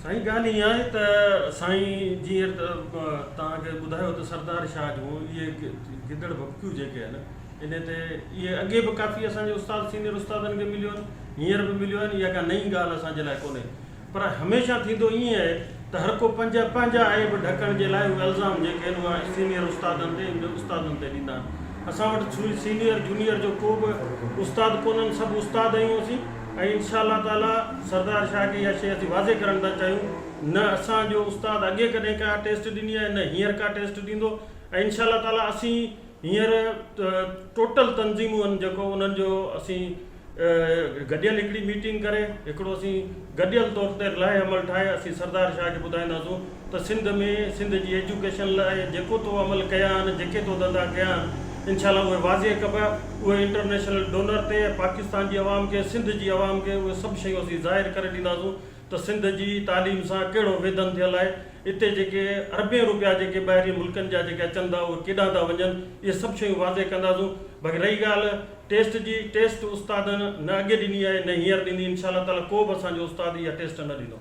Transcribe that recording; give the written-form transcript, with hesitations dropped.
साईं ॻाल्हि ईअं आहे त साईं जीअं तव्हांखे ॿुधायो त सरदार शाह जूं इहे गिदड़ भपकियूं जेके आहिनि इन ते इहे अॻे बि काफ़ी असांजे उस्ताद सीनियर उस्तादनि खे मिलियो आहिनि, हींअर बि मिलियो आहिनि, इहा का नई ॻाल्हि असांजे लाइ कोन्हे। पर हमेशह थींदो ईअं आहे त हर को पंहिंजा ऐब ढकण जे लाइ उहे इल्ज़ाम जेके आहिनि उहा सीनियर उस्तादनि ते ॾींदा आहिनि। असां वटि सीनियर जूनियर जो को बि उस्ताद कोन्हनि, सभु उस्ताद आहियूं असीं। ऐं इंशा ताला सरदार शाह खे इहा शइ असीं वाज़े करणु था चाहियूं, न असांजो उस्ताद अॻे कॾहिं का टेस्ट ॾिनी आहे न हींअर का टेस्ट ॾींदो। ऐं इंशा ताला असीं हींअर टोटल तंज़ीमूं आहिनि जेको उन्हनि जो असीं गॾियल हिकिड़ी मीटिंग करे हिकिड़ो असीं गॾियल तौर ते लाइ अमल ठाहे असीं सरदार शाह खे ॿुधाईंदासूं त सिंध जी एजुकेशन लाइ जेको तो अमल कया आहिनि, जेके तो धंधा कया आहिनि, इंशाल्लाह उहे वाज़े कबा। उहे इंटरनेशनल डोनर ते पाकिस्तान जी आवाम खे, सिंध जी आवाम खे उहे सभु शयूं असीं ज़ाहिर करे ॾींदासूं त सिंध जी तालीम सां कहिड़ो वेदन थियल आहे। हिते जेके अरबें रुपया जेके ॿाहिरि मुल्कनि जा जेके अचनि था उहे केॾां था वञनि, इहे सभु शयूं वाज़े कंदासूं। बाक़ी रही ॻाल्हि टेस्ट जी, टेस्ट उस्तादनि न अॻे ॾिनी आहे न हींअर ॾींदी। इंशा ताला को बि असांजो उस्ताद इहा टेस्ट न ॾींदो।